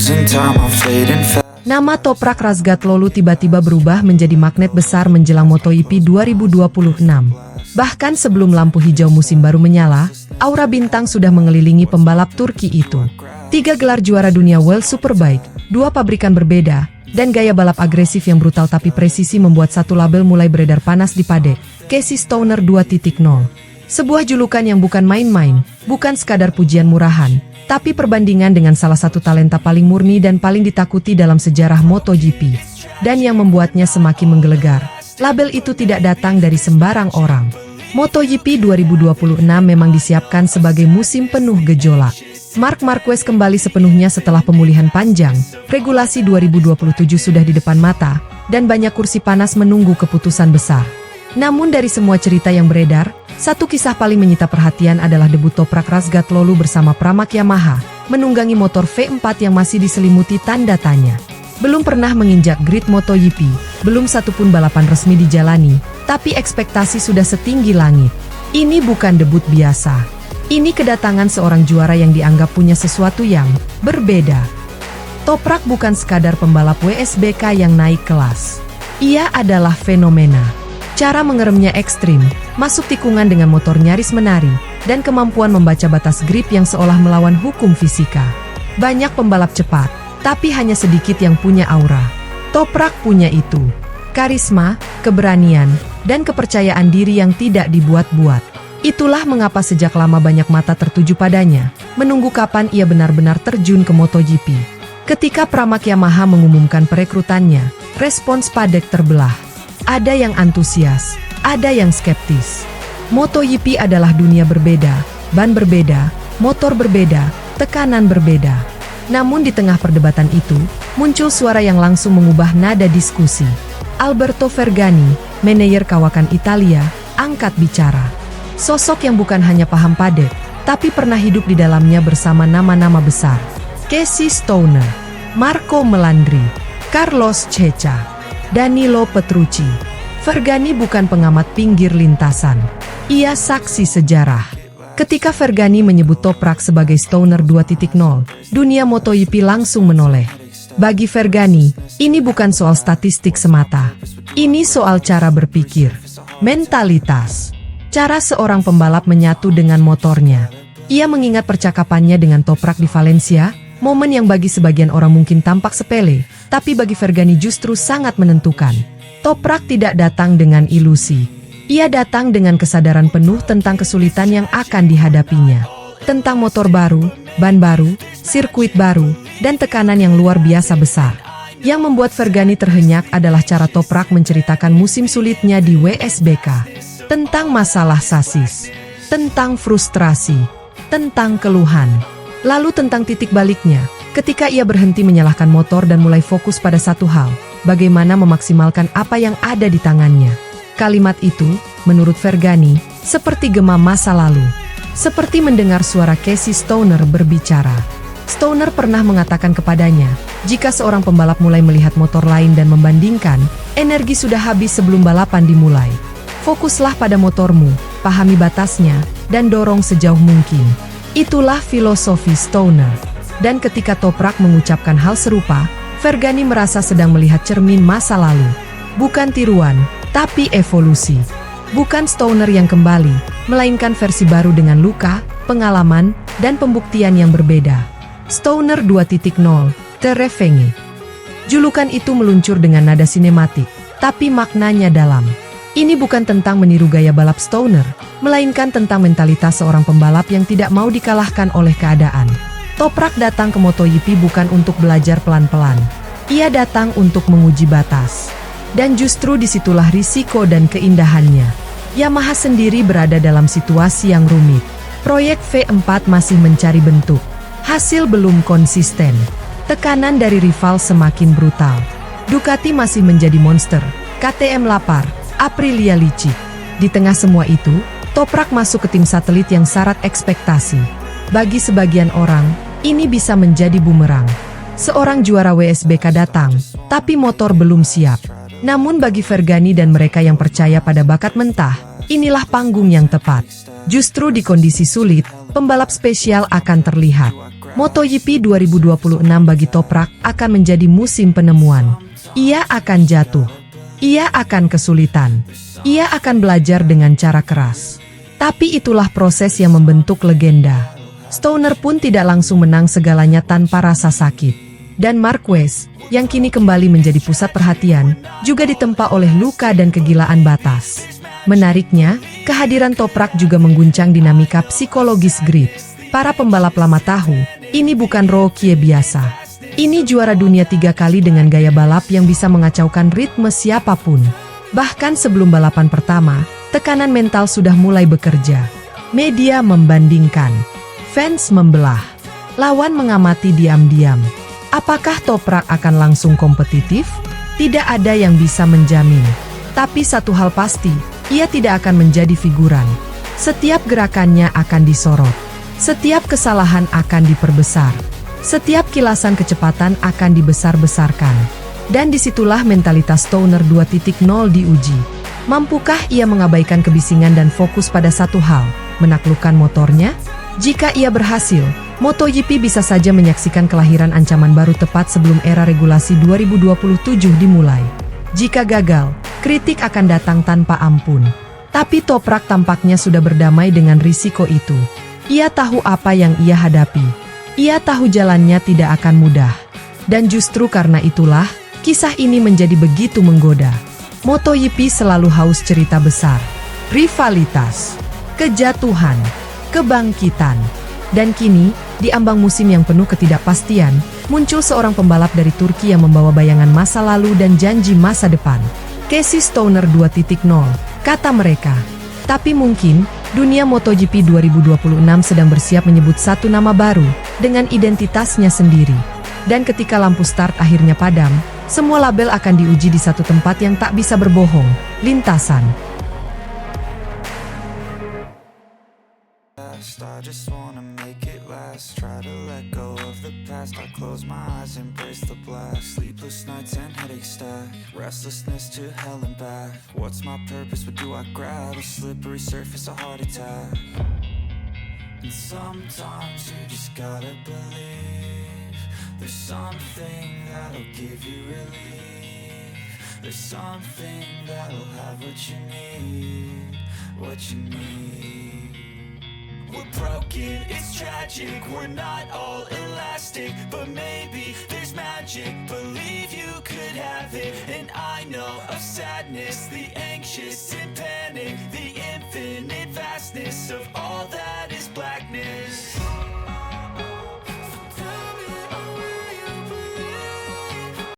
losing time, I'm fading fast. Nama Toprak Razgatlıoğlu tiba-tiba berubah menjadi magnet besar menjelang MotoGP 2026. Bahkan sebelum lampu hijau musim baru menyala, aura bintang sudah mengelilingi pembalap Turki itu. 3 gelar juara dunia World Superbike, 2 pabrikan berbeda, dan gaya balap agresif yang brutal tapi presisi membuat satu label mulai beredar panas di padek, Casey Stoner 2.0. Sebuah julukan yang bukan main-main, bukan sekadar pujian murahan, tapi perbandingan dengan salah satu talenta paling murni dan paling ditakuti dalam sejarah MotoGP. Dan yang membuatnya semakin menggelegar, label itu tidak datang dari sembarang orang. MotoGP 2026 memang disiapkan sebagai musim penuh gejolak. Marc Marquez kembali sepenuhnya setelah pemulihan panjang, regulasi 2027 sudah di depan mata, dan banyak kursi panas menunggu keputusan besar. Namun dari semua cerita yang beredar, satu kisah paling menyita perhatian adalah debut Toprak Razgatlıoğlu bersama Pramac Yamaha, menunggangi motor V4 yang masih diselimuti tanda tanya. Belum pernah menginjak grid MotoGP, belum satupun balapan resmi dijalani, tapi ekspektasi sudah setinggi langit. Ini bukan debut biasa. Ini kedatangan seorang juara yang dianggap punya sesuatu yang berbeda. Toprak bukan sekadar pembalap WSBK yang naik kelas. Ia adalah fenomena. Cara mengeremnya ekstrim, masuk tikungan dengan motor nyaris menari, dan kemampuan membaca batas grip yang seolah melawan hukum fisika. Banyak pembalap cepat, tapi hanya sedikit yang punya aura. Toprak punya itu. Karisma, keberanian, dan kepercayaan diri yang tidak dibuat-buat. Itulah mengapa sejak lama banyak mata tertuju padanya, menunggu kapan ia benar-benar terjun ke MotoGP. Ketika Pramac Yamaha mengumumkan perekrutannya, respons padek terbelah. Ada yang antusias, ada yang skeptis. MotoGP adalah dunia berbeda, ban berbeda, motor berbeda, tekanan berbeda. Namun di tengah perdebatan itu, muncul suara yang langsung mengubah nada diskusi. Alberto Fergani, manajer kawakan Italia, angkat bicara. Sosok yang bukan hanya paham padek, tapi pernah hidup di dalamnya bersama nama-nama besar. Casey Stoner, Marco Melandri, Carlos Ceca, Danilo Petrucci. Fergani bukan pengamat pinggir lintasan. Ia saksi sejarah. Ketika Fergani menyebut Toprak sebagai Stoner 2.0, dunia MotoGP langsung menoleh. Bagi Fergani, ini bukan soal statistik semata. Ini soal cara berpikir, mentalitas, cara seorang pembalap menyatu dengan motornya. Ia mengingat percakapannya dengan Toprak di Valencia, momen yang bagi sebagian orang mungkin tampak sepele, tapi bagi Fergani justru sangat menentukan. Toprak tidak datang dengan ilusi. Ia datang dengan kesadaran penuh tentang kesulitan yang akan dihadapinya. Tentang motor baru, ban baru, sirkuit baru, dan tekanan yang luar biasa besar. Yang membuat Fergani terhenyak adalah cara Toprak menceritakan musim sulitnya di WSBK. Tentang masalah sasis, tentang frustrasi, tentang keluhan. Lalu tentang titik baliknya, ketika ia berhenti menyalahkan motor dan mulai fokus pada satu hal, bagaimana memaksimalkan apa yang ada di tangannya. Kalimat itu, menurut Fergani, seperti gema masa lalu. Seperti mendengar suara Casey Stoner berbicara. Stoner pernah mengatakan kepadanya, jika seorang pembalap mulai melihat motor lain dan membandingkan, energi sudah habis sebelum balapan dimulai. Fokuslah pada motormu, pahami batasnya, dan dorong sejauh mungkin. Itulah filosofi Stoner. Dan ketika Toprak mengucapkan hal serupa, Fergani merasa sedang melihat cermin masa lalu. Bukan tiruan, tapi evolusi. Bukan Stoner yang kembali, melainkan versi baru dengan luka, pengalaman, dan pembuktian yang berbeda. Stoner 2.0, The Revenge. Julukan itu meluncur dengan nada sinematik, tapi maknanya dalam. Ini bukan tentang meniru gaya balap Stoner, melainkan tentang mentalitas seorang pembalap yang tidak mau dikalahkan oleh keadaan. Toprak datang ke MotoGP bukan untuk belajar pelan-pelan. Ia datang untuk menguji batas. Dan justru disitulah risiko dan keindahannya. Yamaha sendiri berada dalam situasi yang rumit. Proyek V4 masih mencari bentuk. Hasil belum konsisten. Tekanan dari rival semakin brutal. Ducati masih menjadi monster. KTM lapar. Aprilia licik. Di tengah semua itu, Toprak masuk ke tim satelit yang syarat ekspektasi. Bagi sebagian orang, ini bisa menjadi bumerang. Seorang juara WSBK datang, tapi motor belum siap. Namun bagi Fergani dan mereka yang percaya pada bakat mentah, inilah panggung yang tepat. Justru di kondisi sulit, pembalap spesial akan terlihat. MotoGP 2026 bagi Toprak akan menjadi musim penemuan. Ia akan jatuh. Ia akan kesulitan. Ia akan belajar dengan cara keras. Tapi itulah proses yang membentuk legenda. Stoner pun tidak langsung menang segalanya tanpa rasa sakit. Dan Marquez, yang kini kembali menjadi pusat perhatian, juga ditempa oleh luka dan kegilaan batas. Menariknya, kehadiran Toprak juga mengguncang dinamika psikologis grid. Para pembalap lama tahu, ini bukan rookie biasa. Ini juara dunia 3 kali dengan gaya balap yang bisa mengacaukan ritme siapapun. Bahkan sebelum balapan pertama, tekanan mental sudah mulai bekerja. Media membandingkan, fans membelah, lawan mengamati diam-diam. Apakah Toprak akan langsung kompetitif? Tidak ada yang bisa menjamin. Tapi satu hal pasti, ia tidak akan menjadi figuran. Setiap gerakannya akan disorot. Setiap kesalahan akan diperbesar. Setiap kilasan kecepatan akan dibesar-besarkan. Dan disitulah mentalitas Stoner 2.0 diuji. Mampukah ia mengabaikan kebisingan dan fokus pada satu hal, menaklukkan motornya? Jika ia berhasil, MotoGP bisa saja menyaksikan kelahiran ancaman baru tepat sebelum era regulasi 2027 dimulai. Jika gagal, kritik akan datang tanpa ampun. Tapi Toprak tampaknya sudah berdamai dengan risiko itu. Ia tahu apa yang ia hadapi. Ia tahu jalannya tidak akan mudah. Dan justru karena itulah, kisah ini menjadi begitu menggoda. MotoGP selalu haus cerita besar, rivalitas, kejatuhan, kebangkitan. Dan kini, di ambang musim yang penuh ketidakpastian, muncul seorang pembalap dari Turki yang membawa bayangan masa lalu dan janji masa depan. Casey Stoner 2.0, kata mereka. Tapi mungkin, dunia MotoGP 2026 sedang bersiap menyebut satu nama baru, dengan identitasnya sendiri. Dan ketika lampu start akhirnya padam, semua label akan diuji di satu tempat yang tak bisa berbohong, lintasan. I just wanna make it last. Try to let go of the past. I close my eyes, embrace the blast. Sleepless nights and headaches stack. Restlessness to hell and back. What's my purpose? What do I grab? A slippery surface, a heart attack. And sometimes you just gotta believe there's something that'll give you relief. There's something that'll have what you need. What you need. We're broken, it's tragic, we're not all elastic, but maybe there's magic, believe you could have it. And I know of sadness, the anxious and